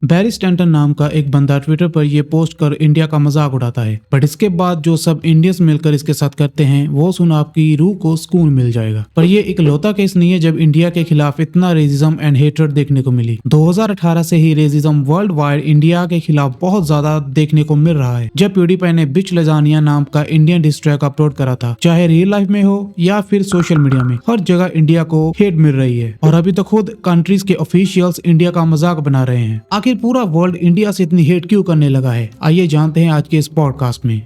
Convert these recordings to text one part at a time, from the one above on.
बैरी Stanton नाम का एक बंदा ट्विटर पर यह पोस्ट कर इंडिया का मजाक उड़ाता है, बट इसके बाद जो सब इंडियंस मिलकर इसके साथ करते हैं वो सुन आपकी रूह को सुकून मिल जाएगा। पर ये एक लौता केस नहीं है जब इंडिया के खिलाफ इतना रेसिज्म एंड हेट्रेड देखने को मिली। 2018 से ही रेसिज्म वर्ल्ड वाइड इंडिया के खिलाफ बहुत ज्यादा देखने को मिल रहा है। जब प्यूडीपाई ने बिच लजानिया नाम का इंडियन डिस ट्रैक अपलोड करा था, चाहे रियल लाइफ में हो या फिर सोशल मीडिया में, हर जगह इंडिया को हेट मिल रही है और अभी तो खुद कंट्रीज के ऑफिशियल्स इंडिया का मजाक बना रहे हैं। आखिर पूरा वर्ल्ड इंडिया से इतनी हेट क्यों करने लगा है, आइए जानते हैं आज के इस पॉडकास्ट में।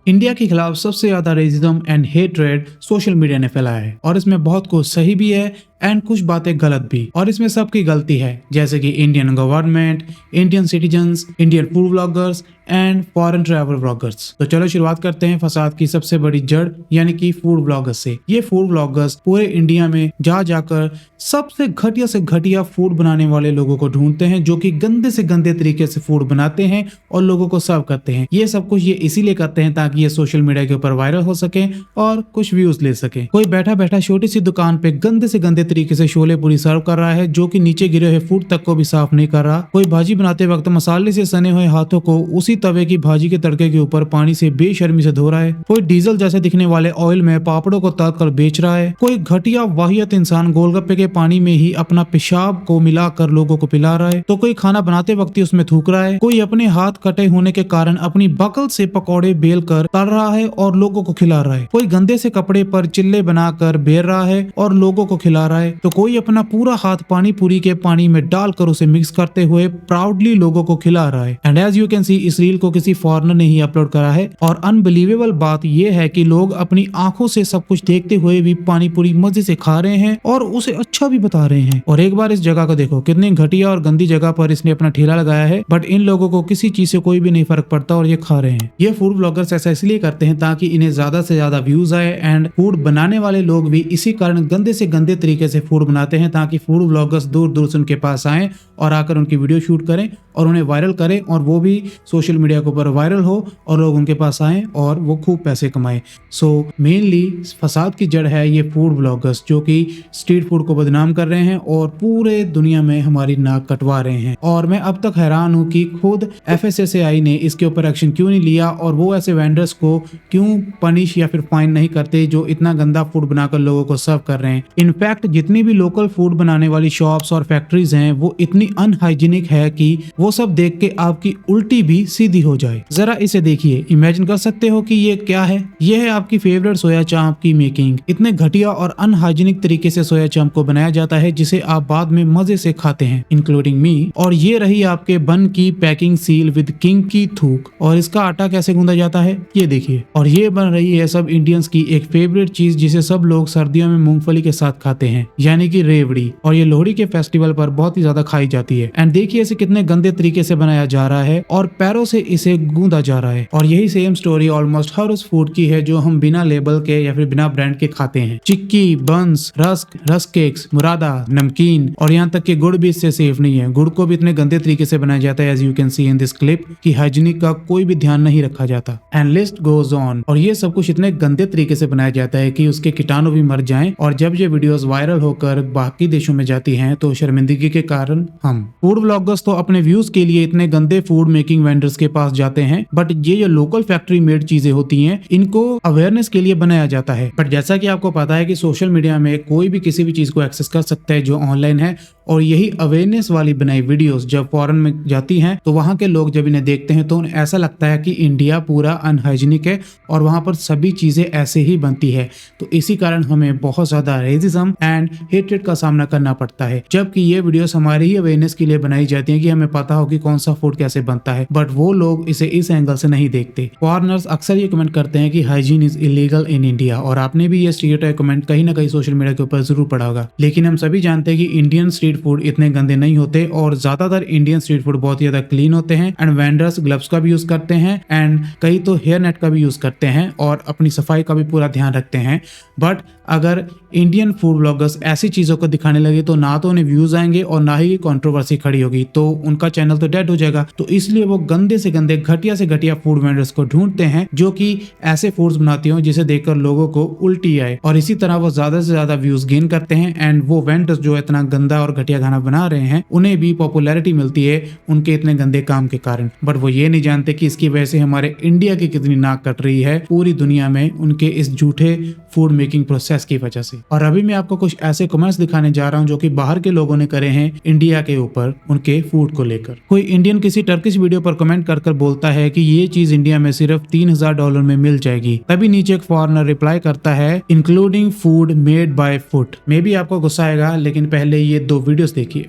इंडिया के खिलाफ सबसे ज्यादा racism and hatred social media ने फैलाया है और इसमें बहुत कुछ सही भी है एंड कुछ बातें गलत भी, और इसमें सबकी गलती है, जैसे कि Indian government, Indian citizens, Indian food bloggers and foreign travel bloggers. तो चलो शुरुआत करते हैं फसाद की सबसे बड़ी जड़ यानी कि फूड ब्लॉगर्स से। ये फूड ब्लॉगर्स पूरे इंडिया में जा जाकर सबसे घटिया से घटिया फूड बनाने वाले लोगों को ढूंढते हैं जो कि गंदे से गंदे तरीके से फूड बनाते हैं और लोगों को सर्व करते हैं। ये सब कुछ ये इसीलिए करते हैं ताकि ये सोशल मीडिया के ऊपर वायरल हो सके और कुछ व्यूज ले सके। कोई बैठा बैठा छोटी सी दुकान पे गंदे से गंदे तरीके से छोले पूरी सर्व कर रहा है जो कि नीचे गिरे हुए फूड तक को भी साफ नहीं कर रहा। कोई भाजी बनाते वक्त मसाले से सने हुए हाथों को उसी तवे की भाजी के तड़के के ऊपर पानी से बेशर्मी से धो रहा है। कोई डीजल जैसे दिखने वाले ऑयल में पापड़ों को तल कर बेच रहा है। कोई घटिया वाहियत इंसान गोलगप्पे के पानी में ही अपना पेशाब को मिलाकर लोगों को पिला रहा है। तो कोई खाना बनाते वक्त ही उसमें थूक रहा है। कोई अपने हाथ कटे होने के कारण अपनी बकल से पकौड़े बेल कर तल रहा है और लोगों को खिला रहा है। कोई गंदे से कपड़े पर चिल्ले बनाकर बेर रहा है और लोगों को खिला रहा है। तो कोई अपना पूरा हाथ पानी पूरी के पानी में डालकर उसे मिक्स करते हुए प्राउडली लोगों को खिला रहा है। And as you can see इस रील को किसी फॉरेनर ने ही अपलोड करा है और अनबिलीवेबल बात यह है कि लोग अपनी आंखों से सब कुछ देखते हुए भी पानी पूरी मजे से खा रहे हैं और उसे अच्छा भी बता रहे हैं। और एक बार इस जगह को देखो, कितनी घटिया और गंदी जगह पर इसने अपना ठेला लगाया है, बट इन लोगों को किसी चीज से कोई भी नहीं फर्क पड़ता और ये खा रहे हैं। ये फूड ब्लॉगर्स ऐसा इसलिए करते हैं ताकि इन्हें ज्यादा से ज्यादा व्यूज आए एंड फूड बनाने वाले लोग भी इसी कारण गंदे से गंदे तरीके से फूड बनाते हैं ताकि फूड ब्लॉगर्स दूर दूर से उनके पास आए और आकर उनकी वीडियो शूट करें और उन्हें वायरल करें और वो भी सोशल मीडिया के ऊपर वायरल हो और लोग उनके पास आए और वो खूब पैसे कमाएं। सो मेनली फसाद की जड़ है ये फूड ब्लॉगर्स जो कि स्ट्रीट फूड को बदनाम कर रहे हैं और पूरे दुनिया में हमारी नाक कटवा रहे हैं। और मैं अब तक हैरान हूँ कि खुद FSSAI ने इसके ऊपर एक्शन क्यों नहीं लिया और वो ऐसे वेंडर्स को क्यों पनिश या फिर फाइन नहीं करते जो इतना गंदा फूड बनाकर लोगों को सर्व कर रहे हैं। इनफैक्ट जितनी भी लोकल फूड बनाने वाली शॉप्स और फैक्ट्रीज हैं वो इतनी अनहाइजीनिक है कि वो सब देख के आपकी उल्टी भी सीधी हो जाए। जरा इसे देखिए, इमेजिन कर सकते हो कि ये क्या है। ये है आपकी फेवरेट सोया चांप की मेकिंग। इतने घटिया और अनहाइजीनिक तरीके से सोया चांप को बनाया जाता है जिसे आप बाद में मजे से खाते हैं, इंक्लूडिंग मी। और ये रही आपके बन की पैकिंग सील विद किंग की थूक। और इसका आटा कैसे गूंदा जाता है ये देखिए। और ये बन रही है सब इंडियंस की एक फेवरेट चीज जिसे सब लोग सर्दियों में मूंगफली के साथ खाते हैं, यानी कि रेवड़ी। और ये लोहड़ी के फेस्टिवल पर बहुत ही ज्यादा खाई जाती है। एंड देखिए इसे कितने गंदे तरीके से बनाया जा रहा है और पैरों से इसे गूंदा जा रहा है। और यही सेम स्टोरी ऑलमोस्ट हर उस फूड की है जो हम बिना लेबल के या फिर बिना ब्रांड के खाते हैं। चिक्की, बंस, रस्क केक्स, मुरादा, नमकीन और यहाँ तक कि गुड़ भी इससे सेफ नहीं है। गुड़ को भी इतने गंदे तरीके से बनाया जाता है as you can see in this clip कि हाइजीनिक का कोई भी ध्यान नहीं रखा जाता। And list goes on. और ये सब कुछ इतने गंदे तरीके से बनाया जाता है कि उसके कीटाणु भी मर जाएं। और जब ये वीडियोस वायरल होकर बाकी देशों में जाती हैं तो शर्मिंदगी के कारण हम फूड ब्लॉगर्स तो अपने व्यूज के लिए इतने गंदे फूड मेकिंग वेंडर्स के पास जाते हैं, बट ये जो लोकल फैक्ट्री मेड चीजें होती हैं इनको अवेयरनेस के लिए बनाया जाता है। बट जैसा कि आपको पता है कि सोशल मीडिया में कोई भी किसी भी चीज को एक्सेस कर सकता है जो ऑनलाइन है, और यही अवेयरनेस वाली बनाई वीडियोस जब फॉरेन में जाती हैं तो वहां के लोग जब इन्हें देखते हैं तो उन्हें ऐसा लगता है कि इंडिया पूरा अनहाइजीनिक है और वहां पर सभी चीजें ऐसे ही बनती है। तो इसी कारण हमें बहुत ज्यादा रेसिज्म एंड हेट्रेड का सामना करना पड़ता है, जबकि ये वीडियोस हमारी ही अवेयरनेस के लिए बनाई जाती है कि हमें पता हो कि कौन सा फूड कैसे बनता है, बट वो लोग इसे इस एंगल से नहीं देखते। फॉरेनर्स अक्सर ये कमेंट करते हैं कि hygiene is illegal in India, और आपने भी ये स्टीरियोटाइप कमेंट कहीं ना कहीं सोशल मीडिया के ऊपर जरूर पढ़ा होगा। लेकिन हम सभी जानते हैं कि इंडियन स्ट्रीट स्ट्रीट फूड इतने गंदे नहीं होते और ज्यादातर इंडियन स्ट्रीट फूड बहुत ही ज्यादा क्लीन होते हैं एंड वेंडर्स ग्लव्स का भी यूज करते हैं एंड कई तो हेयर नेट का भी यूज करते हैं और अपनी सफाई का भी पूरा ध्यान रखते हैं। बट अगर इंडियन फूड ब्लॉगर्स ऐसी चीजों को दिखाने लगे तो ना तो उन्हें व्यूज आएंगे और ना ही कंट्रोवर्सी खड़ी होगी, तो उनका चैनल तो डेड हो जाएगा। तो इसलिए वो गंदे से गंदे घटिया से घटिया फूड वेंडर्स को ढूंढते हैं जो कि ऐसे फूड्स बनाती हो जिसे देखकर लोगों को उल्टी आए और इसी तरह वो ज्यादा से ज्यादा व्यूज गेन करते हैं एंड वो वेंडर्स जो इतना गंदा और घटिया खाना बना रहे हैं उन्हें भी पॉपुलैरिटी मिलती है उनके इतने गंदे काम के कारण। बट वो ये नहीं जानते कि इसकी वजह से हमारे इंडिया की कितनी नाक कट रही है पूरी दुनिया में उनके इस झूठे फूड मेकिंग प्रोसेस की वजह से। और अभी मैं आपको कुछ ऐसे कमेंट्स दिखाने जा रहा हूँ जो कि बाहर के लोगों ने करे हैं इंडिया के ऊपर उनके फूड को लेकर। कोई इंडियन किसी टर्किश वीडियो पर कमेंट कर बोलता है कि ये चीज इंडिया में सिर्फ $3000 में मिल जाएगी, तभी नीचे एक फॉरेनर रिप्लाई करता है including food made by foot. मे भी आपको गुस्सा आएगा लेकिन पहले ये 2 वीडियोस देखिए।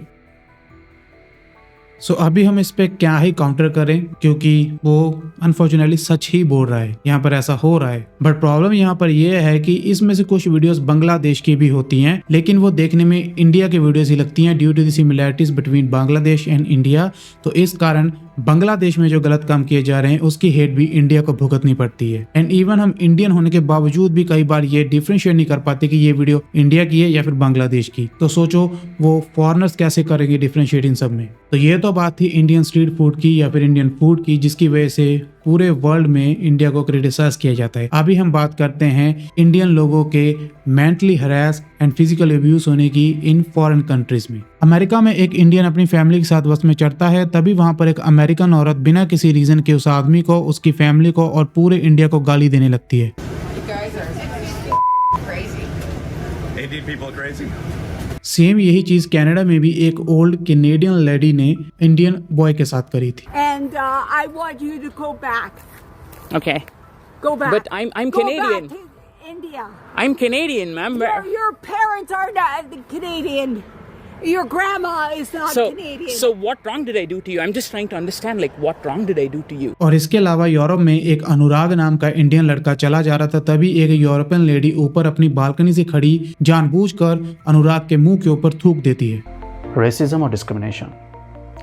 सो अभी हम इस पे क्या ही काउंटर करें क्योंकि वो अनफॉर्चुनेटली सच ही बोल रहा है, यहाँ पर ऐसा हो रहा है। बट प्रॉब्लम यहाँ पर यह है कि इसमें से कुछ वीडियोस बांग्लादेश की भी होती हैं लेकिन वो देखने में इंडिया की वीडियोस ही लगती हैं due to the similarities between Bangladesh and India. तो इस कारण बांग्लादेश में जो गलत काम किए जा रहे हैं उसकी हेट भी इंडिया को भुगतनी पड़ती है। एंड इवन हम इंडियन होने के बावजूद भी कई बार ये डिफरेंशिएट नहीं कर पाते कि ये वीडियो इंडिया की है या फिर बांग्लादेश की। तो सोचो वो फॉरेनर्स कैसे करेंगे डिफरेंशिएट इन सब में। तो ये तो बात थी इंडियन स्ट्रीट फूड की या फिर इंडियन फूड की जिसकी वजह से पूरे वर्ल्ड में इंडिया को क्रिटिसाइज किया जाता है। अभी हम बात करते हैं इंडियन लोगों के mentally harass and physical abuse होने की इन फॉरेन कंट्रीज में। अमेरिका में एक इंडियन अपनी फैमिली के साथ बस में चढ़ता है, तभी वहां पर एक अमेरिकन औरत बिना किसी रीजन के उस आदमी को, उसकी फैमिली को और पूरे इंडिया को गाली देने लगती है। सेम यही चीज कनाडा में भी एक ओल्ड कैनेडियन लेडी ने इंडियन बॉय के साथ करी थी। And I want you to go back. Okay. Go back. But I'm Go Canadian. back to India. I'm Canadian, ma'am. Your parents are not Canadian. Your grandma is not Canadian. So what wrong did I do to you? I'm just trying to understand, like, what wrong did I do to you? और इसके अलावा Europe में एक अनुराग नाम का Indian लड़का चला जा रहा था, तभी एक यूरोपियन लेडी ऊपर अपनी बालकनी से खड़ी जानबूझकर अनुराग के मुंह के ऊपर थूक देती है। रेसिज्म और डिस्क्रिमिनेशन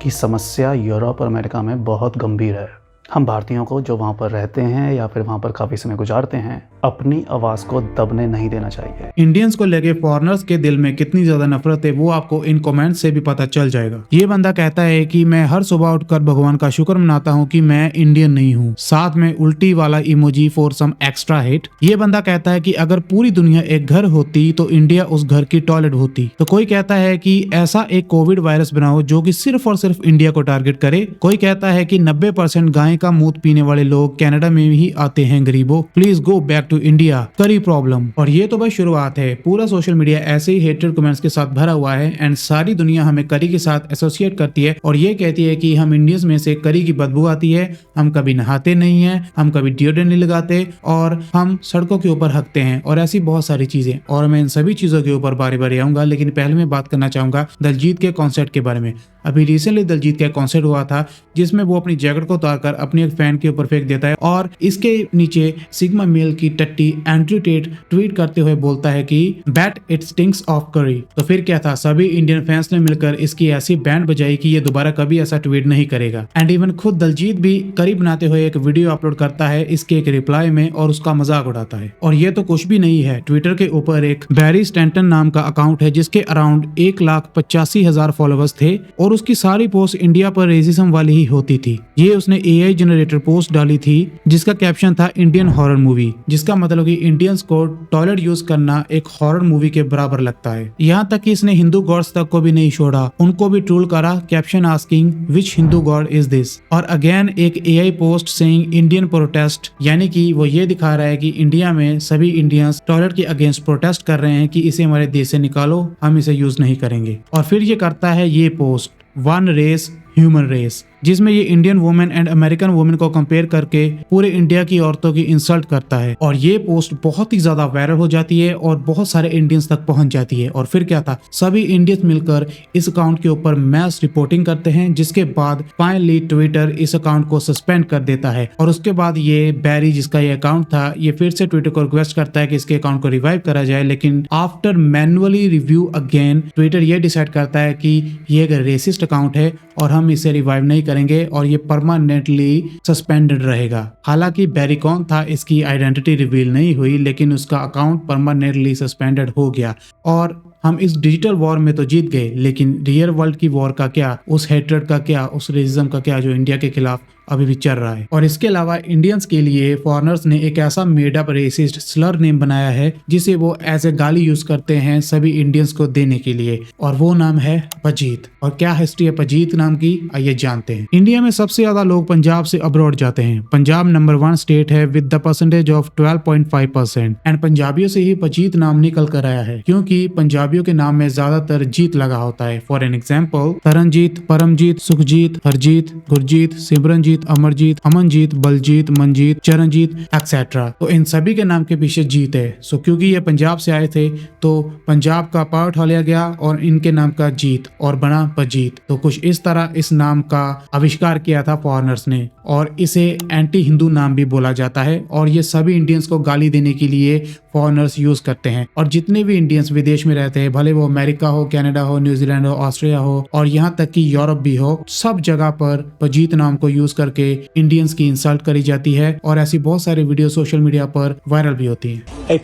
की समस्या यूरोप और अमेरिका में बहुत गंभीर है। हम भारतीयों को जो वहाँ पर रहते हैं या फिर वहाँ पर काफ़ी समय गुजारते हैं अपनी आवाज़ को दबने नहीं देना चाहिए। इंडियंस को लेके फॉरेनर्स के दिल में कितनी ज्यादा नफरत है वो आपको इन कमेंट्स से भी पता चल जाएगा। ये बंदा कहता है कि मैं हर सुबह उठकर भगवान का शुक्र मनाता हूँ कि मैं इंडियन नहीं हूँ, साथ में उल्टी वाला emoji for some extra hit. ये बंदा कहता है कि अगर पूरी दुनिया एक घर होती तो इंडिया उस घर की टॉयलेट होती। तो कोई कहता है कि ऐसा एक कोविड वायरस बनाओ जो कि सिर्फ और सिर्फ इंडिया को टारगेट करे। कोई कहता है कि 90% गाय का मूत पीने वाले लोग कनाडा में ही आते हैं गरीबों, please go back to India, curry problem. और ये तो बस शुरुआत है, पूरा सोशल मीडिया ऐसे ही हेटेड कमेंट्स के साथ भरा हुआ है एंड सारी दुनिया हमें करी के साथ एसोसिएट करती है और ये कहती है कि हम इंडियंस में से करी की बदबू आती है, हम कभी नहाते नहीं है, हम कभी डिओड्रेंट नहीं लगाते और हम सड़कों के ऊपर हकते हैं और ऐसी बहुत सारी चीजें। और मैं इन सभी चीजों के ऊपर बारी बारी आऊंगा, लेकिन पहले मैं बात करना चाहूंगा दलजीत के कॉन्सर्ट के बारे में। अभी रिसेंटली दलजीत का कॉन्सर्ट हुआ था जिसमें वो अपनी जैकेट को उतारकर अपनी एक फैन के ऊपर फेंक देता है और इसके नीचे सिग्मा मेल की टट्टी एंड्रू टेट ट्वीट करते हुए बोलता है कि बैट इट स्टिंक्स ऑफ करी। तो फिर क्या था, सभी इंडियन फैंस ने मिलकर इसकी ऐसी बैंड बजाई कि ये दोबारा कभी ऐसा ट्वीट नहीं करेगा। एंड इवन खुद दलजीत भी करी बनाते हुए एक वीडियो अपलोड करता है इसके एक रिप्लाई में और उसका मजाक उड़ाता है। और ये तो कुछ भी नहीं है, ट्विटर के ऊपर एक बैरी स्टैंटन नाम का अकाउंट है जिसके अराउंड 1,85,000 फॉलोअर्स थे और उसकी सारी पोस्ट इंडिया पर रेसिज्म वाली ही होती थी। ये उसने एआई जनरेटर पोस्ट डाली थी जिसका कैप्शन था इंडियन हॉरर मूवी, जिसका मतलब कि इंडियंस को टॉयलेट यूज करना एक हॉरर मूवी के बराबर लगता है। यहाँ तक कि इसने हिंदू गॉड्स तक को भी नहीं छोड़ा, उनको भी ट्रोल करा, caption asking which Hindu God is this. और अगेन एक AI post saying Indian protest, यानी कि वो ये दिखा रहा है कि इंडिया में सभी इंडियंस टॉयलेट के अगेंस्ट प्रोटेस्ट कर रहे हैं कि इसे हमारे देश से निकालो, हम इसे यूज नहीं करेंगे। और फिर ये करता है ये post, one race human race. जिसमें ये Indian women and American women को कंपेयर करके पूरे इंडिया की औरतों की इंसल्ट करता है। और ये पोस्ट बहुत ही ज्यादा वायरल हो जाती है और बहुत सारे इंडियंस तक पहुंच जाती है। और फिर क्या था, सभी इंडियंस मिलकर इस अकाउंट के ऊपर मैस रिपोर्टिंग करते हैं, जिसके बाद फाइनली ट्विटर इस अकाउंट को सस्पेंड कर देता है। और उसके बाद ये बैरी, जिसका ये अकाउंट था, ये फिर से ट्विटर को रिक्वेस्ट करता है कि इसके अकाउंट को रिवाइव करा जाए, लेकिन after manually review again Twitter ये डिसाइड करता है कि ये एक रेसिस्ट अकाउंट है और हम इसे रिवाइव नहीं करेंगे और ये परमानेंटली सस्पेंडेड रहेगा। हालांकि बैरी कौन था इसकी आइडेंटिटी रिवील नहीं हुई, लेकिन उसका अकाउंट परमानेंटली सस्पेंडेड हो गया। और हम इस डिजिटल वॉर में तो जीत गए, लेकिन रियल वर्ल्ड की वॉर का क्या, उस हेट्रेड का क्या, उस रेसिज्म का क्या जो इंडिया के खिलाफ अभी भी चल रहा है। और इसके अलावा इंडियंस के लिए फॉरेनर्स ने एक ऐसा made up racist slur name बनाया है जिसे वो एज ए गाली यूज करते हैं सभी इंडियंस को देने के लिए, और वो नाम है पजीत। और क्या हिस्ट्री है पजीत नाम की, आइए जानते हैं। इंडिया में सबसे ज्यादा लोग पंजाब से अब्रॉड जाते हैं। पंजाब नंबर 1 स्टेट है with the percentage of 12.5% and पंजाबियों से ही पजीत नाम निकल कर आया है, क्योंकि पंजाबियों के नाम में ज्यादातर जीत लगा होता है। For an example, Taranjit, Paramjit, Sukhjit, Harjit, Gurjit, Simranjit, Amarjit, Amanjit, Baljit, Manjit, Charanjit etcetera. तो इन सभी के नाम के पीछे जीत है। सो क्योंकि ये पंजाब से आए थे तो पंजाब का पार्ट उठा लिया गया और इनके नाम का जीत और बना पजीत। तो कुछ इस तरह इस नाम का आविष्कार किया था फॉरेनर्स ने, और इसे एंटी हिंदू नाम भी बोला जाता है। और ये सभी इंडियंस को गाली देने के लिए फॉरेनर्स यूज करते हैं। और जितने भी इंडियंस विदेश में रहते हैं, भले वो अमेरिका हो, कनाडा हो, न्यूजीलैंड हो, ऑस्ट्रेलिया हो और यहाँ तक कि यूरोप भी हो, सब जगह पर पजीत नाम को यूज करके इंडियंस की इंसल्ट करी जाती है। और ऐसी बहुत सारी वीडियो सोशल मीडिया पर वायरल भी होती हैं। Hey,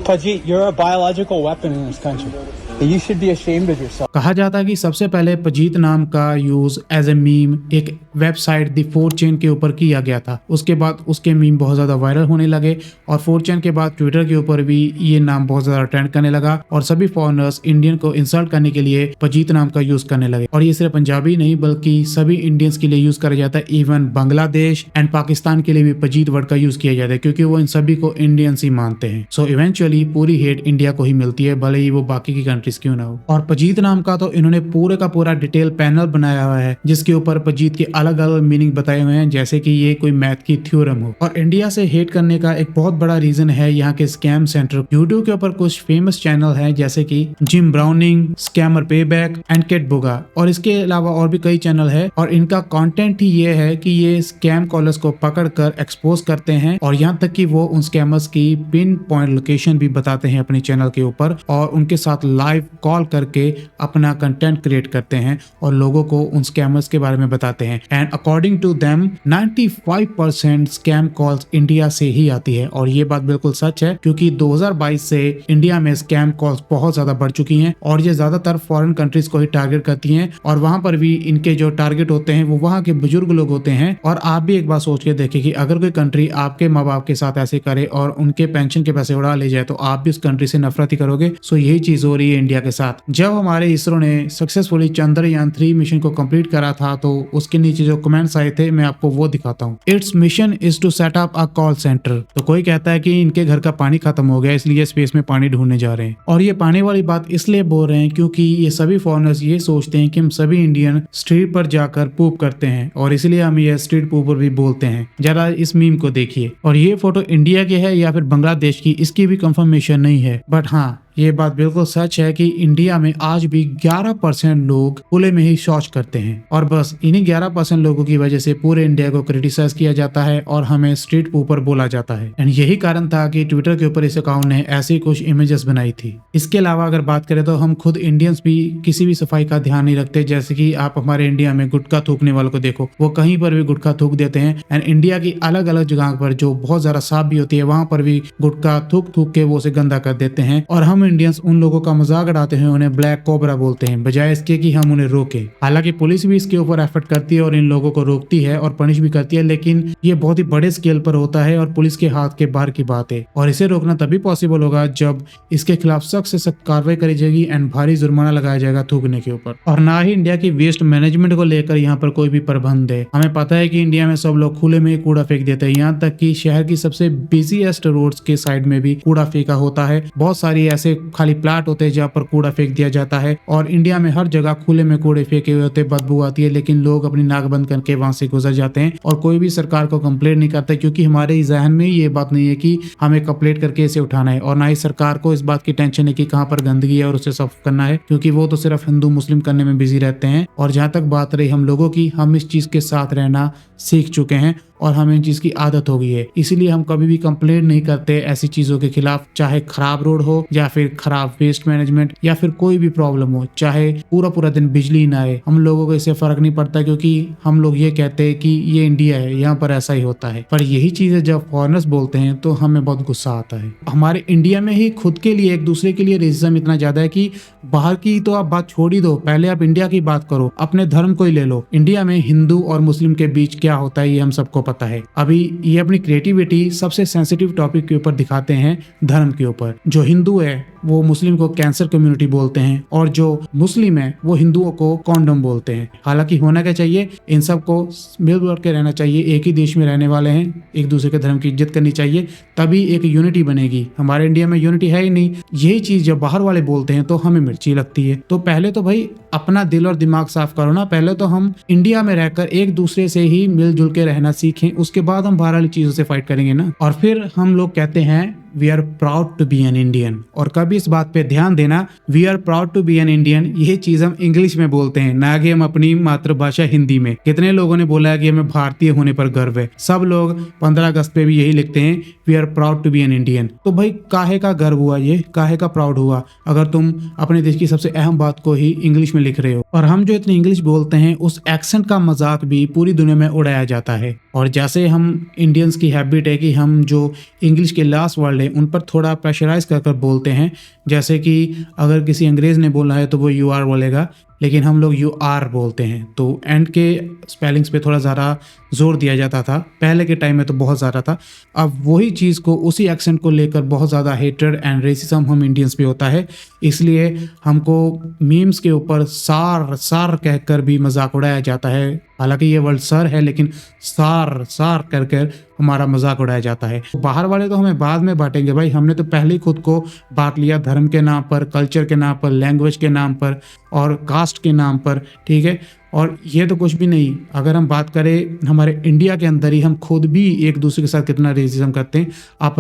Pajit, you're a biological weapon in this country. You should be ashamed of yourself. कहा जाता है कि सबसे पहले पजीत नाम का यूज एज ए मीम एक वेबसाइट दी 4chan के ऊपर किया गया था। उसके बाद उसके मीम बहुत ज्यादा वायरल होने लगे और 4chan के बाद ट्विटर के ऊपर भी ये नाम बहुत ज्यादा ट्रेंड करने लगा और सभी फॉरेनर्स इंडियन को इंसल्ट करने के लिए पजीत नाम का यूज करने लगे। और ये सिर्फ पंजाबी नहीं बल्कि सभी इंडियंस के लिए यूज करा जाता है। इवन बांग्लादेश एंड पाकिस्तान के लिए भी पजीत वर्ड का यूज किया जाता है, क्योंकि वो इन सभी को इंडियंस ही मानते हैं। सो इवेंचुअली पूरी हेट इंडिया को ही मिलती है, भले ही वो बाकी की कंट्रीज क्यों ना हो। और पजीत नाम का तो इन्होंने पूरे का पूरा डिटेल पैनल बनाया हुआ है जिसके ऊपर पजीत के अलग अलग मीनिंग बताए हुए हैं, जैसे कि ये कोई मैथ की थ्योरम हो। और इंडिया से हेट करने का एक बहुत बड़ा रीजन है यहाँ के स्कैम सेंटर। यूट्यूब के ऊपर कुछ फेमस चैनल है जैसे कि Jim Browning, Scammer Payback and Kitboga, और इसके अलावा और भी कई चैनल है। और इनका कंटेंट ही ये है कि ये स्कैम कॉलर्स को पकड़कर एक्सपोज करते हैं और यहाँ तक कि वो उन स्कैमर्स की पिन पॉइंट लोकेशन भी बताते हैं अपने चैनल के ऊपर, और उनके साथ लाइव कॉल करके अपना कंटेंट क्रिएट करते हैं और लोगों को उन स्कैमर्स के बारे में बताते हैं। And according to them 95% scam calls India से ही आती है। और ये बात बिल्कुल सच है, क्योंकि 2022 से इंडिया में स्कैम कॉल्स बहुत ज्यादा बढ़ चुकी हैं और ये ज्यादातर फॉरेन कंट्रीज को ही टारगेट करती हैं। और वहां पर भी इनके जो टारगेट होते हैं वो वहां के बुजुर्ग लोग होते हैं। और आप भी एक बार सोच के देखें कि अगर कोई कंट्री आपके माँ बाप के साथ ऐसे करे और उनके पेंशन के पैसे उड़ा ले जाए तो आप भी उस कंट्री से नफरत ही करोगे। सो यही चीज हो रही है इंडिया के साथ। जब हमारे इसरो ने सक्सेसफुली चंद्रयान 3 मिशन को कंप्लीट करा था तो उसके नीचे जो कमेंट्स आए थे मैं आपको वो दिखाता हूँ। Its mission is to set up a call centre. तो कोई कहता है कि इनके घर का पानी खत्म हो गया इसलिए स्पेस में पानी ढूंढने जा रहे हैं। और ये पानी वाली बात इसलिए बोल रहे हैं क्योंकि ये सभी फॉरेनर्स ये सोचते हैं कि हम सभी इंडियन स्ट्रीट पर जाकर पूप करते हैं और इसलिए हम ये स्ट्रीट पूपर भी बोलते हैं। जरा इस मीम को देखिए। और ये फोटो इंडिया की है या फिर बांग्लादेश की, इसकी भी कंफर्मेशन नहीं है, बट हाँ ये बात बिल्कुल सच है कि इंडिया में आज भी 11% लोग खुले में ही शौच करते हैं। और बस इन्हीं 11% लोगों की वजह से पूरे इंडिया को क्रिटिसाइज किया जाता है और हमें स्ट्रीट पूपर बोला जाता है। एंड यही कारण था कि ट्विटर के ऊपर इस अकाउंट ने ऐसी कुछ इमेजेस बनाई थी। इसके अलावा अगर बात करें तो हम खुद इंडियंस भी किसी भी सफाई का ध्यान नहीं रखते। जैसे कि आप हमारे इंडिया में गुटखा थूकने वालों को देखो, वो कहीं पर भी गुटखा थूक देते हैं। एंड इंडिया की अलग अलग जगह पर जो बहुत ज्यादा साफ भी होती है वहां पर भी गुटखा थूक थूक के वो उसे गंदा कर देते हैं। और हम इंडियंस उन लोगों का मजाक उड़ाते हैं, उन्हें ब्लैक कोबरा बोलते हैं, बजाय इसके कि हम उन्हें रोकें। हालांकि पुलिस भी इसके ऊपर एफर्ट करती है और इन लोगों को रोकती है और पनिश भी करती है, लेकिन ये बहुत ही बड़े स्केल पर होता है और पुलिस के हाथ के बाहर की बात है। और इसे रोकना तभी पॉसिबल होगा जब इसके खिलाफ सख्त से सख्त कार्रवाई करी जाएगी एंड भारी जुर्माना लगाया जाएगा थूकने के ऊपर। और ना ही इंडिया की वेस्ट मैनेजमेंट को लेकर यहाँ पर कोई भी प्रबंध है। हमें पता है कि इंडिया में सब लोग खुले में कूड़ा फेंक देते हैं, यहाँ तक कि शहर की सबसे बिजीएस्ट रोड्स के साइड में भी कूड़ा फेंका होता है। बहुत सारी ऐसे खाली प्लाट होते हैं जहाँ पर कूड़ा फेंक दिया जाता है, और इंडिया में हर जगह खुले में कूड़े फेंके हुए होते, बदबू आती है, लेकिन लोग अपनी नाक बंद करके वहां से गुजर जाते हैं और कोई भी सरकार को कंप्लेंट नहीं करता, क्योंकि हमारे जहन में ये बात नहीं है कि हमें कंप्लेंट करके इसे उठाना है, और ना ही सरकार को इस बात की टेंशन है कि कहाँ पर गंदगी है और उसे साफ करना है, क्योंकि वो तो सिर्फ हिंदू मुस्लिम करने में बिजी रहते हैं। और जहाँ तक बात रही हम लोगों की, हम इस चीज के साथ रहना सीख चुके हैं और हमें इन चीज की आदत हो गई है, इसीलिए हम कभी भी कंप्लेंट नहीं करते ऐसी चीजों के खिलाफ, चाहे खराब रोड हो या फिर खराब वेस्ट मैनेजमेंट या फिर कोई भी प्रॉब्लम हो, चाहे पूरा पूरा दिन बिजली ना आए, हम लोगों को इससे फर्क नहीं पड़ता, क्योंकि हम लोग ये कहते हैं कि ये इंडिया है, यहाँ पर ऐसा ही होता है। पर यही चीजें जब फॉरेनर्स बोलते हैं तो हमें बहुत गुस्सा आता है। हमारे इंडिया में ही खुद के लिए, एक दूसरे के लिए रेसिज्म इतना ज्यादा है कि बाहर की तो आप बात छोड़ ही दो, पहले आप इंडिया की बात करो, अपने धर्म को ही ले लो। इंडिया में हिंदू और मुस्लिम के बीच क्या होता है ये हम सबको पता है। अभी ये अपनी क्रिएटिविटी सबसे सेंसिटिव टॉपिक के ऊपर दिखाते हैं, धर्म के ऊपर। जो हिंदू है वो मुस्लिम को कैंसर कम्युनिटी बोलते हैं, और जो मुस्लिम है वो हिंदुओं को कॉन्डम बोलते हैं। हालांकि होना क्या चाहिए, इन सबको मिलजुल के रहना चाहिए, एक ही देश में रहने वाले हैं, एक दूसरे के धर्म की इज्जत करनी चाहिए, तभी एक यूनिटी बनेगी। हमारे इंडिया में यूनिटी है ही नहीं। यही चीज जब बाहर वाले बोलते हैं तो हमें मिर्ची लगती है। तो पहले तो भाई अपना दिल और दिमाग साफ करो ना, पहले तो हम इंडिया में रहकर एक दूसरे से ही मिलजुल के रहना सीखें, उसके बाद हम बाहर वाली चीजों से फाइट करेंगे ना। और फिर हम लोग कहते हैं we are proud to be an Indian, और कभी इस बात पे ध्यान देना, we are proud to be an Indian ये चीज हम इंग्लिश में बोलते हैं, ना कि हम अपनी मातृभाषा हिंदी में। कितने लोगों ने बोला है कि हमें भारतीय होने पर गर्व है, सब लोग 15 अगस्त पे भी यही लिखते हैं, we are proud to be an Indian. तो भाई काहे का गर्व हुआ, ये काहे का प्राउड हुआ अगर तुम अपने देश की सबसे अहम बात को ही इंग्लिश में लिख रहे हो। और हम जो इतनी इंग्लिश बोलते हैं उस एक्सेंट का मजाक भी पूरी दुनिया में उड़ाया जाता है। और जैसे हम इंडियंस की हैबिट है कि हम जो इंग्लिश के लास्ट वर्ड है उन पर थोड़ा प्रेशराइज कर बोलते हैं, जैसे कि अगर किसी अंग्रेज ने बोला है तो वो यू आर बोलेगा, लेकिन हम लोग यू आर बोलते हैं। तो एंड के स्पेलिंग्स पे थोड़ा ज़्यादा जोर दिया जाता था, पहले के टाइम में तो बहुत ज़्यादा था। अब वही चीज़ को, उसी एक्सेंट को लेकर बहुत ज़्यादा हेट्रेड एंड रेसिज्म हम इंडियंस पे होता है, इसलिए हमको मीम्स के ऊपर सार सार कहकर भी मजाक उड़ाया जाता है। हालांकि ये वर्ड सर है, लेकिन सार सार कर हमारा मजाक उड़ाया जाता है। बाहर वाले तो हमें बाद में बांटेंगे भाई, हमने तो पहले ही खुद को बांट लिया धर्म के नाम पर, कल्चर के नाम पर, लैंग्वेज के नाम पर और कास्ट के नाम पर, ठीक है। और ये तो कुछ भी नहीं, अगर हम बात करें हमारे इंडिया के अंदर ही हम खुद भी एक दूसरे के साथ कितना रेसिज्म करते हैं। आप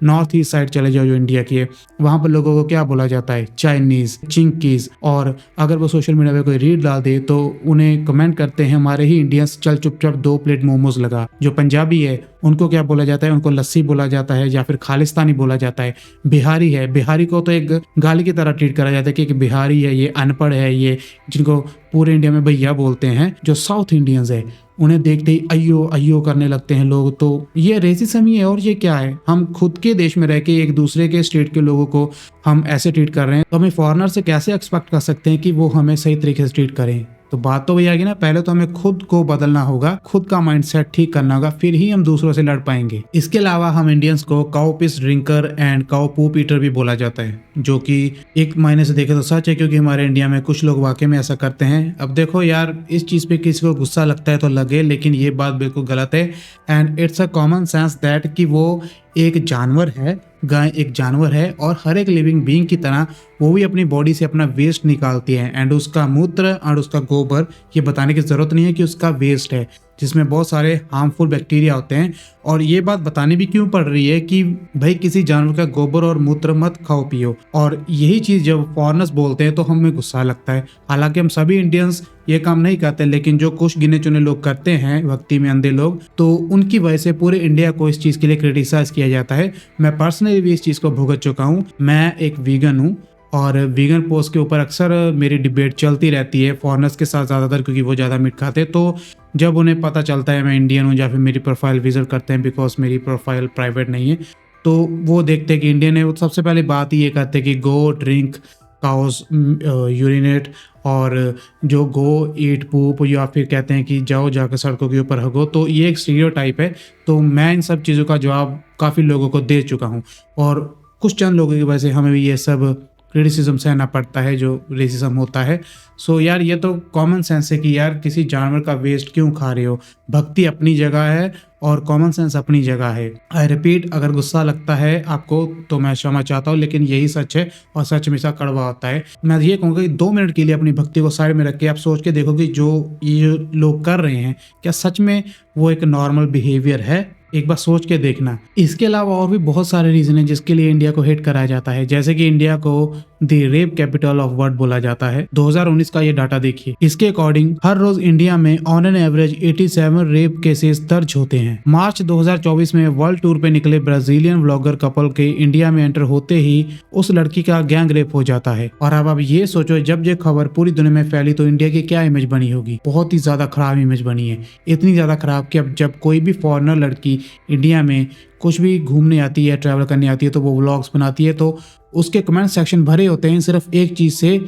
नॉर्थ ईस्ट साइड चले जाओ जो इंडिया की है, वहाँ पर लोगों को क्या बोला जाता है, चाइनीज़, चिंकीज़। और अगर वो सोशल मीडिया पे कोई रील डाल दे तो उन्हें कमेंट करते हैं हमारे ही इंडियंस, चल चुपचाप 2 प्लेट मोमोज लगा। जो पंजाबी है उनको क्या बोला जाता है, उनको लस्सी बोला जाता है या फिर खालिस्तानी बोला जाता है। बिहारी है, बिहारी को तो एक गाली की तरह ट्रीट करा जाता है कि एक बिहारी है, ये अनपढ़ है, ये जिनको पूरे इंडिया में भैया बोलते हैं। जो साउथ इंडियंस है उन्हें देखते ही अयो अयो करने लगते हैं लोग। तो ये रेसिज्म ही है, और ये क्या है, हम खुद के देश में रह के एक दूसरे के स्टेट के लोगों को हम ऐसे ट्रीट कर रहे हैं, तो हमें फॉरेनर से कैसे एक्सपेक्ट कर सकते हैं कि वो हमें सही तरीके से ट्रीट करें। तो बात तो वही आएगी ना, पहले तो हमें खुद को बदलना होगा, खुद का माइंडसेट ठीक करना होगा, फिर ही हम दूसरों से लड़ पाएंगे। इसके अलावा हम इंडियंस को cow piss drinker and cow poop eater भी बोला जाता है, जो कि एक मायने से देखे तो सच है, क्योंकि हमारे इंडिया में कुछ लोग वाकई में ऐसा करते हैं। अब देखो यार, इस चीज पे किसी को गुस्सा लगता है तो लगे, लेकिन ये बात बिल्कुल गलत है। And it's a common sense that कि वो एक जानवर है, गाय एक जानवर है, और हर एक लिविंग बीइंग की तरह वो भी अपनी बॉडी से अपना वेस्ट निकालती है। एंड उसका मूत्र और उसका गोबर, ये बताने की ज़रूरत नहीं है कि उसका वेस्ट है, जिसमें बहुत सारे हार्मफुल बैक्टीरिया होते हैं। और ये बात बतानी भी क्यों पड़ रही है कि भाई किसी जानवर का गोबर और मूत्र मत खाओ पियो। और यही चीज़ जब फॉरेनर्स बोलते हैं तो हमें गुस्सा लगता है। हालांकि हम सभी इंडियंस ये काम नहीं करते, लेकिन जो कुछ गिने चुने लोग करते हैं, भक्ति में अंधे लोग, तो उनकी वजह से पूरे इंडिया को इस चीज़ के लिए क्रिटिसाइज किया जाता है। मैं पर्सनली भी इस चीज़ को भुगत चुका हूँ। मैं एक वीगन हूँ और वीगन पोस्ट के ऊपर अक्सर मेरी डिबेट चलती रहती है फॉरेनर्स के साथ, ज़्यादातर क्योंकि वो ज़्यादा मीट खाते। तो जब उन्हें पता चलता है मैं इंडियन हूँ, या फिर मेरी प्रोफाइल विजिट करते हैं, बिकॉज मेरी प्रोफाइल प्राइवेट नहीं है, तो वो देखते हैं कि इंडियन है, वो सबसे पहले बात ही ये करते हैं कि गो ड्रिंक काउस यूरिनेट, और जो गो ईट पूप, या फिर कहते हैं कि जाओ जाकर सड़कों के ऊपर हगो। तो ये एक स्टीरियोटाइप है। तो मैं इन सब चीज़ों का जवाब काफ़ी लोगों को दे चुका हूँ, और कुछ चंद लोगों की वजह से हमें भी ये सब क्रिटिसिज्म सहना पड़ता है जो रेसिज्म होता है। सो यार ये तो कॉमन सेंस है कि यार किसी जानवर का वेस्ट क्यों खा रहे हो। भक्ति अपनी जगह है और कॉमन सेंस अपनी जगह है। आई रिपीट, अगर गुस्सा लगता है आपको तो मैं क्षमा चाहता हूँ, लेकिन यही सच है और सच हमेशा कड़वा होता है। मैं ये कहूँगा कि 2 मिनट के लिए अपनी भक्ति को साइड में रख के आप सोच के देखो कि जो ये लोग कर रहे हैं क्या सच में वो एक नॉर्मल बिहेवियर है। एक बार सोच के देखना। इसके अलावा और भी बहुत सारे रीजन है जिसके लिए इंडिया को हेट कराया जाता है, जैसे कि इंडिया को the rape capital of world बोला जाता है। 2019 का ये डाटा देखिए। इसके अकॉर्डिंग हर रोज इंडिया में on an average 87 rape cases दर्ज होते हैं। मार्च 2024 में वर्ल्ड टूर पे निकले ब्राजीलियन व्लॉगर कपल के इंडिया में एंटर होते ही उस लड़की का गैंग रेप हो जाता है। और अब ये सोचो, जब ये खबर पूरी दुनिया में फैली तो इंडिया की क्या इमेज बनी होगी। बहुत ही ज्यादा खराब इमेज बनी है, इतनी ज्यादा खराब कि अब जब कोई भी फॉरेनर लड़की इंडिया में कुछ भी घूमने आती है, ट्रैवल करने आती है, तो वो व्लॉग्स बनाती है तो उसके कमेंट सेक्शन भरे होते हैं सिर्फ एक चीज से,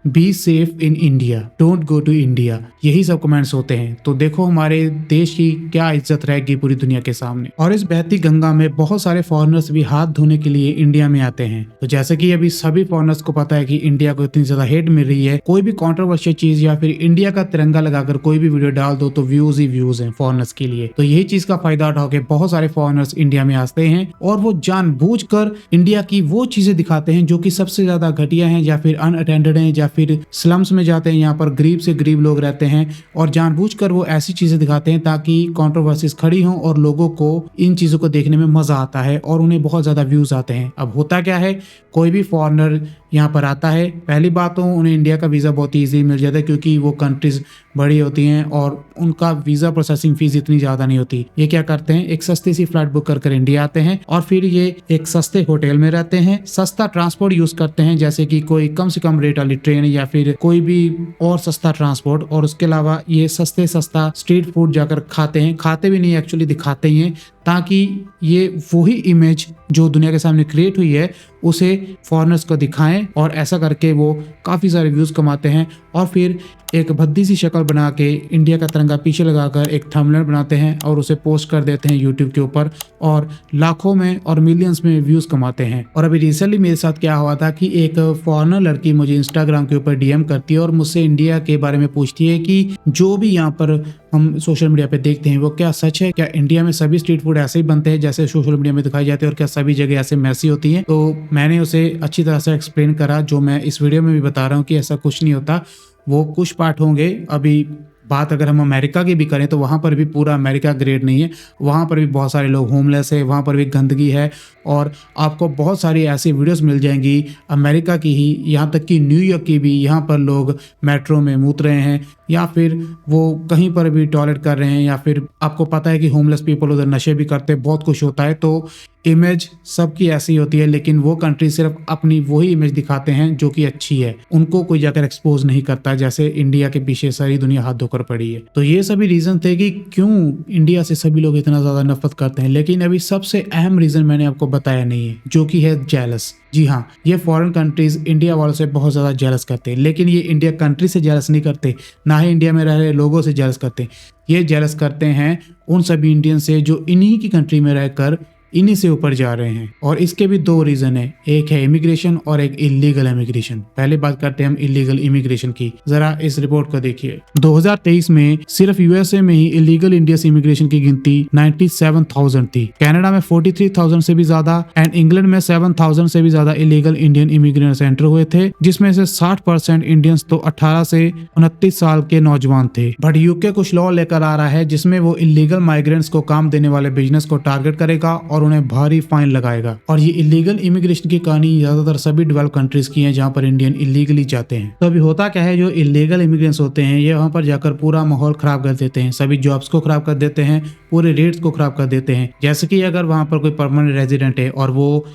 be safe in India, don't go to India. यही सब कमेंट्स होते हैं। तो देखो हमारे देश की क्या इज्जत रहेगी पूरी दुनिया के सामने। और इस बहती गंगा में बहुत सारे फॉरेनर्स भी हाथ धोने के लिए इंडिया में आते हैं। तो जैसे कि अभी सभी फॉरेनर्स को पता है कि इंडिया को इतनी ज्यादा हेट मिल रही है, कोई भी कंट्रोवर्शियल चीज या फिर इंडिया का तिरंगा लगाकर कोई भी वीडियो डाल दो तो व्यूज ही व्यूज हैं फॉरेनर्स के लिए। तो यही चीज का फायदा उठा के बहुत सारे फॉरेनर्स इंडिया में आते हैं और वो जानबूझकर इंडिया की वो चीजें दिखाते हैं जो कि सबसे ज्यादा घटिया है या फिर अनअटेंडेड है या फिर स्लम्स में जाते हैं, यहाँ पर गरीब से गरीब लोग रहते हैं और जानबूझकर वो ऐसी चीजें दिखाते हैं ताकि कंट्रोवर्सीज खड़ी हों और लोगों को इन चीजों को देखने में मजा आता है और उन्हें बहुत ज्यादा व्यूज आते हैं। अब होता क्या है, कोई भी फॉरेनर यहाँ पर आता है, पहली बात तो उन्हें इंडिया का वीज़ा बहुत ईजी मिल जाता है क्योंकि वो कंट्रीज बड़ी होती हैं और उनका वीज़ा प्रोसेसिंग फीस इतनी ज़्यादा नहीं होती। ये क्या करते हैं, एक सस्ती सी फ्लाइट बुक कर इंडिया आते हैं और फिर ये एक सस्ते होटल में रहते हैं, सस्ता ट्रांसपोर्ट यूज़ करते हैं जैसे कि कोई कम से कम रेट वाली ट्रेन या फिर कोई भी और सस्ता ट्रांसपोर्ट। और उसके अलावा ये सस्ता स्ट्रीट फूड जाकर खाते हैं, खाते भी नहीं एक्चुअली दिखाते ही हैं ताकि ये वही इमेज जो दुनिया के सामने क्रिएट हुई है उसे फॉरेनर्स को दिखाएं और ऐसा करके वो काफ़ी सारे व्यूज़ कमाते हैं। और फिर एक भद्दी सी शक्ल बना के इंडिया का तिरंगा पीछे लगाकर एक थंबनेल बनाते हैं और उसे पोस्ट कर देते हैं यूट्यूब के ऊपर और लाखों में और मिलियंस में व्यूज़ कमाते हैं। और अभी रिसेंटली मेरे साथ क्या हुआ था कि एक फॉरेनर लड़की मुझे इंस्टाग्राम के ऊपर डीएम करती है और मुझसे इंडिया के बारे में पूछती है कि जो भी यहाँ पर हम सोशल मीडिया पे देखते हैं वो क्या सच है, क्या इंडिया में सभी स्ट्रीट फूड ऐसे ही बनते हैं जैसे सोशल मीडिया में दिखाई जाते हैं और क्या सभी जगह ऐसे मैसी होती हैं। तो मैंने उसे अच्छी तरह से एक्सप्लेन करा, जो मैं इस वीडियो में भी बता रहा हूँ कि ऐसा कुछ नहीं होता। वो कुछ पार्ट होंगे, अभी बात अगर हम अमेरिका की भी करें तो वहाँ पर भी पूरा अमेरिका ग्रेड नहीं है, वहाँ पर भी बहुत सारे लोग होमलेस है, वहाँ पर भी गंदगी है और आपको बहुत सारी ऐसी वीडियोस मिल जाएंगी अमेरिका की ही, यहाँ तक कि न्यूयॉर्क की भी, यहाँ पर लोग मेट्रो में मूत रहे हैं या फिर वो कहीं पर भी टॉयलेट कर रहे हैं या फिर आपको पता है कि होमलेस पीपल उधर नशे भी करते हैं, बहुत कुछ होता है। तो इमेज सबकी ऐसी होती है लेकिन वो कंट्री सिर्फ अपनी वही इमेज दिखाते हैं जो कि अच्छी है, उनको कोई जाकर एक्सपोज नहीं करता, जैसे इंडिया के पीछे सारी दुनिया हाथ धोकर पड़ी है। तो ये सभी रीजन थे कि क्यों इंडिया से सभी लोग इतना ज्यादा नफरत करते हैं। लेकिन अभी सबसे अहम रीजन मैंने आपको बताया नहीं है, जो कि है जेलस। जी हाँ, ये फॉरेन कंट्रीज इंडिया वालों से बहुत ज्यादा जेलस करते हैं, लेकिन ये इंडिया कंट्री से जेलस नहीं करते, ना ही इंडिया में रह रहे लोगों से जेलस करते। ये जेलस करते हैं उन सभी इंडियन से जो इन्हीं की कंट्री में रहकर इन्हीं से ऊपर जा रहे हैं। और इसके भी 2 रीजन है, एक है इमिग्रेशन और एक इलीगल इमिग्रेशन। पहले बात करते हैं हम इलीगल इमिग्रेशन की। जरा इस रिपोर्ट को देखिए। 2023 में सिर्फ यूएसए में ही इलीगल इंडियन इमिग्रेशन की गिनती 97,000 थी, कनाडा में 43,000 से भी ज्यादा एंड इंग्लैंड में 7,000 से भी ज्यादा इलीगल इंडियन इमिग्रेंट्स एंटर हुए थे, जिसमें से 60% इंडियंस तो 18 से 29 साल के नौजवान थे। बट यूके कुछ लॉ लेकर आ रहा है जिसमें वो इलीगल माइग्रेंट्स को काम देने वाले बिजनेस को टारगेट करेगा और उन्हें भारी फाइन लगाएगा। और ये इलीगल इमिग्रेशन की कहानी ज्यादातर सभी डेवलप कंट्रीज की है जहाँ पर इंडियन इलीगली जाते हैं। तो अभी होता क्या है, जो इलीगल इमिग्रेंट्स होते हैं ये वहाँ पर जाकर पूरा माहौल खराब कर देते हैं, सभी जॉब्स को खराब कर देते हैं, पूरे रेट्स को खराब कर देते हैं। जैसे कि अगर वहाँ पर कोई परमानेंट रेजिडेंट है और वो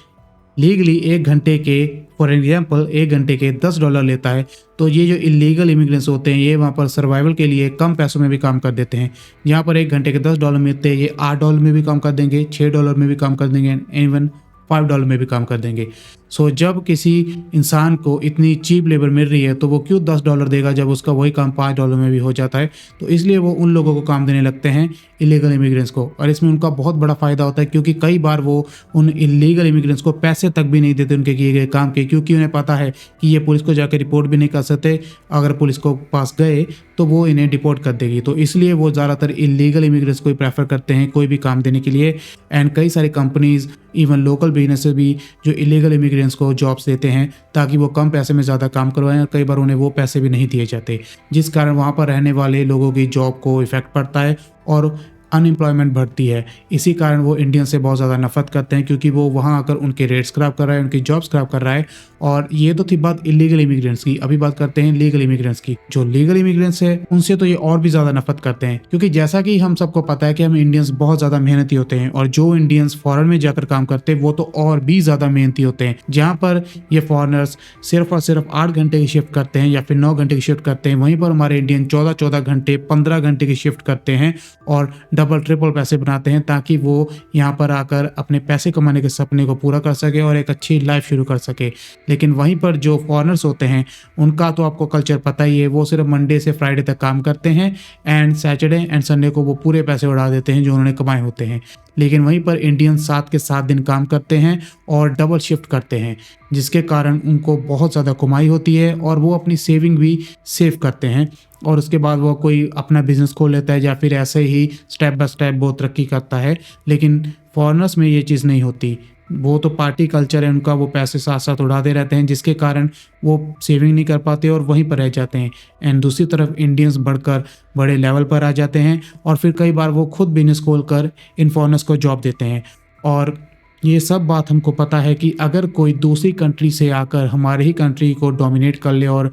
लीगली 1 घंटे के फॉर एग्जाम्पल 1 घंटे के $10 लेता है, तो ये जो इलीगल इमिग्रेंट्स होते हैं ये वहाँ पर सर्वाइवल के लिए कम पैसों में भी काम कर देते हैं। यहाँ पर 1 घंटे के $10 मिलते हैं, ये $8 में भी काम कर देंगे, $6 में भी काम कर देंगे, इवन $5 में भी काम कर देंगे। सो जब किसी इंसान को इतनी चीप लेबर मिल रही है तो वो क्यों $10 देगा जब उसका वही काम $5 में भी हो जाता है। तो इसलिए वो उन लोगों को काम देने लगते हैं, इलीगल इमिग्रेंट्स को। और इसमें उनका बहुत बड़ा फ़ायदा होता है क्योंकि कई बार वो उन इलीगल इमिग्रेंट्स को पैसे तक भी नहीं देते उनके किए गए काम के, क्योंकि उन्हें पता है कि ये पुलिस को जाकर रिपोर्ट भी नहीं कर सकते। अगर पुलिस को पास गए तो वो इन्हें डिपोर्ट कर देगी। तो इसलिए वो ज़्यादातर इलीगल इमिग्रेंट्स को ही प्रेफर करते हैं कोई भी काम देने के लिए। एंड कई सारी कंपनीज़, इवन लोकल बिजनेसेस भी जो इलीगल इमिग्रेंट्स को जॉब्स देते हैं ताकि वो कम पैसे में ज़्यादा काम करवाएं, और कई बार उन्हें वो पैसे भी नहीं दिए जाते, जिस कारण वहाँ पर रहने वाले लोगों की जॉब को इफ़ेक्ट पड़ता है और अनएम्प्लॉयमेंट बढ़ती है। इसी कारण वो इंडियन से बहुत ज़्यादा नफरत करते हैं क्योंकि वो वहाँ आकर उनके रेट्स ख़राब कर रहा है, उनकी जॉब्स ख़राब कर रहा है। और ये तो थी बात इलीगल इमिग्रेंट्स की। अभी बात करते हैं लीगल इमिग्रेंट्स की। जो लीगल इमिग्रेंट्स है उनसे तो ये और भी ज़्यादा नफरत करते हैं, क्योंकि जैसा कि हम सबको पता है कि हम इंडियंस बहुत ज़्यादा मेहनती होते हैं, और जो इंडियंस फॉरेन में जाकर काम करते हैं वो तो और भी ज़्यादा मेहनती होते हैं। जहाँ पर ये फॉरेनर्स सिर्फ और सिर्फ 8 घंटे की शिफ्ट करते हैं या फिर 9 घंटे की शिफ्ट करते हैं, वहीं पर हमारे इंडियन 14-14 घंटे 15 घंटे की शिफ्ट करते हैं और डबल ट्रिपल पैसे बनाते हैं ताकि वो यहाँ पर आकर अपने पैसे कमाने के सपने को पूरा कर सके और एक अच्छी लाइफ शुरू कर सके। लेकिन वहीं पर जो फॉरेनर्स होते हैं उनका तो आपको कल्चर पता ही है, वो सिर्फ मंडे से फ्राइडे तक काम करते हैं एंड सैटरडे एंड संडे को वो पूरे पैसे उड़ा देते हैं जो उन्होंने कमाए होते हैं। लेकिन वहीं पर इंडियन 7 के 7 दिन काम करते हैं और डबल शिफ्ट करते हैं, जिसके कारण उनको बहुत ज़्यादा कमाई होती है और वो अपनी सेविंग भी सेव करते हैं। और उसके बाद वो कोई अपना बिजनेस खोल लेता है या फिर ऐसे ही स्टेप बाय स्टेप बहुत तरक्की करता है। लेकिन फॉरेनर्स में ये चीज़ नहीं होती। वो तो पार्टी कल्चर है उनका, वो पैसे साथ साथ उड़ाते रहते हैं, जिसके कारण वो सेविंग नहीं कर पाते और वहीं पर रह जाते हैं। एंड दूसरी तरफ इंडियंस बढ़कर बड़े लेवल पर आ जाते हैं और फिर कई बार वो खुद बिजनेस खोलकर इन फॉरेनर्स को जॉब देते हैं। और ये सब बात हमको पता है कि अगर कोई दूसरी कंट्री से आकर हमारे ही कंट्री को डोमिनेट कर ले और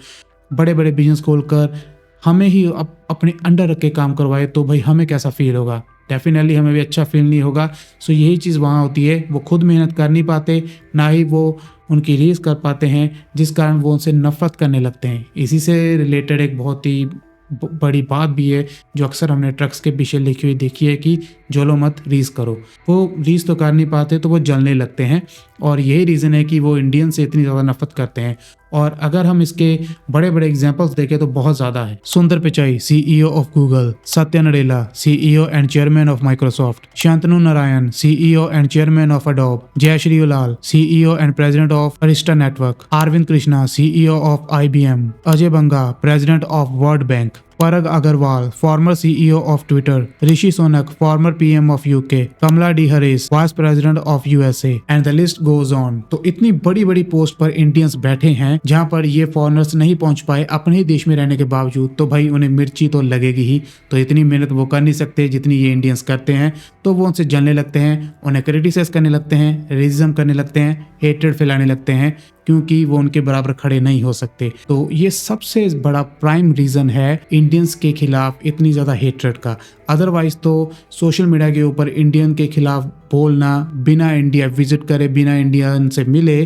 बड़े बड़े बिजनेस खोलकर हमें ही अपने अंडर रख के काम करवाए तो भाई हमें कैसा फील होगा। डेफिनेटली हमें भी अच्छा फील नहीं होगा। सो यही चीज़ वहाँ होती है, वो खुद मेहनत कर नहीं पाते, ना ही वो उनकी रीस कर पाते हैं, जिस कारण वो उनसे नफरत करने लगते हैं। इसी से रिलेटेड एक बहुत ही बड़ी बात भी है जो अक्सर हमने ट्रक्स के पीछे लिखी हुई देखी है कि जलो मत रीस करो। वो रीस तो कर नहीं पाते तो वो जलने लगते हैं, और यही रीज़न है कि वो इंडियन से इतनी ज़्यादा नफरत करते हैं। और अगर हम इसके बड़े बड़े एग्जांपल्स देखें तो बहुत ज़्यादा है। Sundar Pichai, CEO of Google, Satya Nadella, CEO and chairman of Microsoft, Shantanu Narayen, CEO and chairman of Adobe, Jayshree Ullal, CEO and president of Arista Network, Arvind Krishna, CEO of IBM, Ajay Banga, president of World Bank, Parag Agrawal, former CEO of Twitter, Rishi Sunak, former PM of UK, Kamala D Harris, vice president of USA, and the list goes on. तो इतनी बड़ी बड़ी post पर Indians बैठे हैं जहां पर ये फॉरेनर्स नहीं पहुंच पाए अपने ही देश में रहने के बावजूद, तो भाई उन्हें मिर्ची तो लगेगी ही। तो इतनी मेहनत वो कर नहीं सकते जितनी ये इंडियंस करते हैं, तो वो उनसे जलने लगते हैं, उन्हें क्रिटिसाइज करने लगते हैं, रेसिज्म करने लगते हैं, हेट्रेड फैलाने लगते हैं, क्योंकि वो उनके बराबर खड़े नहीं हो सकते। तो ये सबसे बड़ा प्राइम रीज़न है इंडियंस के खिलाफ इतनी ज़्यादा हेट्रेड का। अदरवाइज तो सोशल मीडिया के ऊपर इंडियन के खिलाफ बोलना, बिना इंडिया विजिट करे, बिना इंडियन से मिले,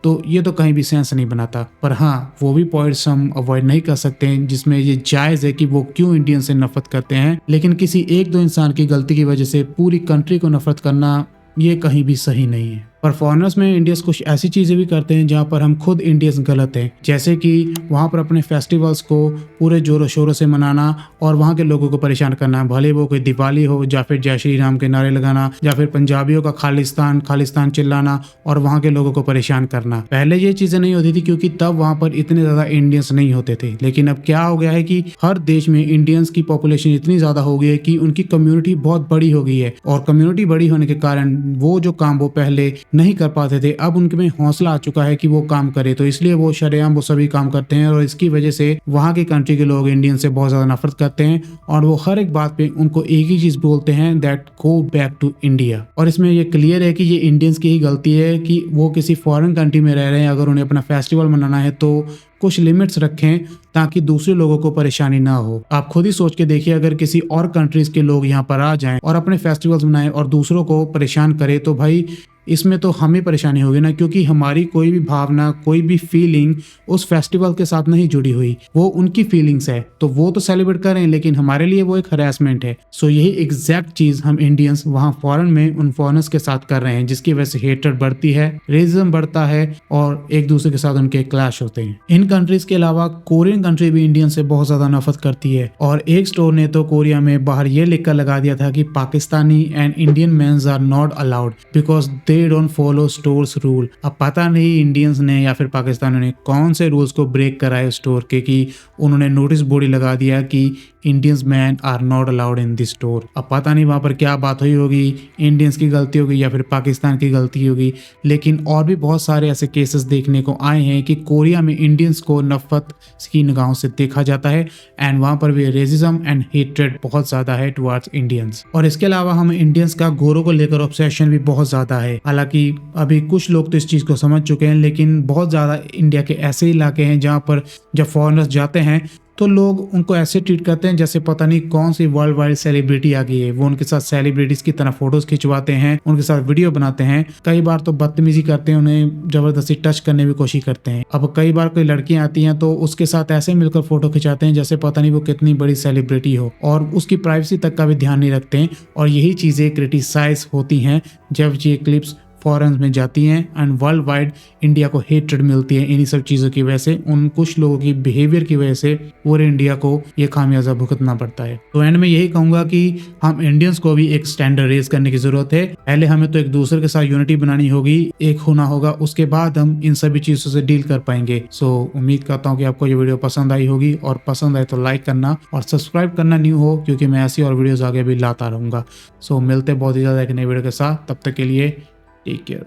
तो ये तो कहीं भी सेंस नहीं बनाता। पर हाँ, वो भी पॉइंट्स हम अवॉइड नहीं कर सकते हैं जिसमें ये जायज़ है कि वो क्यों इंडियन से नफरत करते हैं। लेकिन किसी एक दो इंसान की गलती की वजह से पूरी कंट्री को नफरत करना ये कहीं भी सही नहीं है। पर फॉरेनर्स में इंडियंस कुछ ऐसी चीज़ें भी करते हैं जहाँ पर हम खुद इंडियंस गलत हैं, जैसे कि वहाँ पर अपने फेस्टिवल्स को पूरे जोरों शोरों से मनाना और वहाँ के लोगों को परेशान करना, भले वो कोई दिवाली हो या फिर जय श्री राम के नारे लगाना, या फिर पंजाबियों का खालिस्तान खालिस्तान चिल्लाना और वहाँ के लोगों को परेशान करना। पहले ये चीज़ें नहीं होती थी क्योंकि तब वहाँ पर इतने ज़्यादा इंडियंस नहीं होते थे। लेकिन अब क्या हो गया है कि हर देश में इंडियंस की पॉपुलेशन इतनी ज़्यादा हो गई है कि उनकी कम्युनिटी बहुत बड़ी हो गई है, और कम्युनिटी बड़ी होने के कारण वो जो काम वो पहले नहीं कर पाते थे, अब उनके में हौसला आ चुका है कि वो काम करे, तो इसलिए वो शरेआम वो सभी काम करते हैं। और इसकी वजह से वहाँ की कंट्री के लोग इंडियन से बहुत ज़्यादा नफरत करते हैं और वो हर एक बात पे उनको एक ही चीज़ बोलते हैं, that go back to India. और इसमें ये क्लियर है कि ये इंडियंस की ही गलती है कि वो किसी फॉरेन कंट्री में रह रहे हैं, अगर उन्हें अपना फेस्टिवल मनाना है तो कुछ लिमिट्स रखें ताकि दूसरे लोगों को परेशानी ना हो। आप खुद ही सोच के देखिए, अगर किसी और कंट्रीज के लोग यहाँ पर आ जाएं और अपने फेस्टिवल्स मनाएं और दूसरों को परेशान करें, तो भाई इसमें तो हमें परेशानी होगी ना, क्योंकि हमारी कोई भी भावना, कोई भी फीलिंग उस फेस्टिवल के साथ नहीं जुड़ी हुई, वो उनकी फीलिंग्स है। तो वो तो सेलिब्रेट करें, लेकिन हमारे लिए वो एक हरासमेंट है। सो यही एग्जैक्ट चीज हम इंडियंस वहाँ फॉरेन में उन फॉरेनर्स के साथ कर रहे हैं, जिसकी वजह से हेट्रेड बढ़ती है, रेसिज्म बढ़ता है और एक दूसरे के साथ उनके क्लैश होते हैं। इन कंट्रीज के अलावा कोरियन कंट्री भी इंडियन से बहुत ज्यादा नफरत करती है, और एक स्टोर ने तो कोरिया में बाहर ये लिखकर लगा दिया था कि Pakistani and Indian mens are not allowed because they don't follow stores rule. अब पता नहीं इंडियंस ने या फिर पाकिस्तानियों ने कौन से रूल्स को ब्रेक कराए स्टोर के कि उन्होंने नोटिस बोर्ड लगा दिया कि Indians man are not allowed in this store. अब पता नहीं वहाँ पर क्या बात हुई होगी, इंडियंस की गलती होगी या फिर पाकिस्तान की गलती होगी, लेकिन और भी बहुत सारे ऐसे केसेस देखने को आए हैं कि कोरिया में इंडियंस को नफरत की निगाहों से देखा जाता है एंड वहाँ पर भी रेसिज्म एंड हेट्रेड बहुत ज़्यादा है टुवर्ड्स इंडियंस। और इसके अलावा हम इंडियंस का गोरों को लेकर ऑब्सेशन भी बहुत ज़्यादा है। हालांकि अभी कुछ लोग तो इस चीज़ को समझ चुके हैं, लेकिन बहुत ज़्यादा इंडिया के ऐसे इलाके हैं जहाँ पर जब फॉरेनर्स जाते हैं तो लोग उनको ऐसे ट्रीट करते हैं जैसे पता नहीं कौन सी वर्ल्ड वाइड सेलिब्रिटी आ गई है। वो उनके साथ सेलिब्रिटीज की तरह फोटोज खिंचवाते हैं, उनके साथ वीडियो बनाते हैं, कई बार तो बदतमीजी करते हैं, उन्हें जबरदस्ती टच करने की कोशिश करते हैं। अब कई बार कोई लड़कियां आती हैं तो उसके साथ ऐसे मिलकर फोटो खिंचाते हैं जैसे पता नहीं वो कितनी बड़ी सेलिब्रिटी हो, और उसकी प्राइवेसी तक का भी ध्यान नहीं रखते हैं। और यही चीजें क्रिटिसाइज होती हैं जब ये क्लिप्स फॉरेन में जाती हैं एंड वर्ल्ड वाइड इंडिया को हेट्रेड मिलती है इन्हीं सब चीज़ों की वजह से, उन कुछ लोगों की बिहेवियर की वजह से पूरे इंडिया को ये खामियाजा भुगतना पड़ता है। तो एंड में यही कहूँगा कि हम इंडियंस को भी एक स्टैंडर्ड रेज करने की जरूरत है। पहले हमें तो एक दूसरे के साथ यूनिटी बनानी होगी, एक होना होगा, उसके बाद हम इन सभी चीज़ों से डील कर पाएंगे। सो उम्मीद करता हूँ कि आपको ये वीडियो पसंद आई होगी, और पसंद आए तो लाइक करना और सब्सक्राइब करना न्यू हो, क्योंकि मैं ऐसी और वीडियोज़ आगे भी लाता रहूँगा। सो मिलते बहुत ही ज़्यादा एक नई वीडियो के साथ, तब तक के लिए टेक केयर।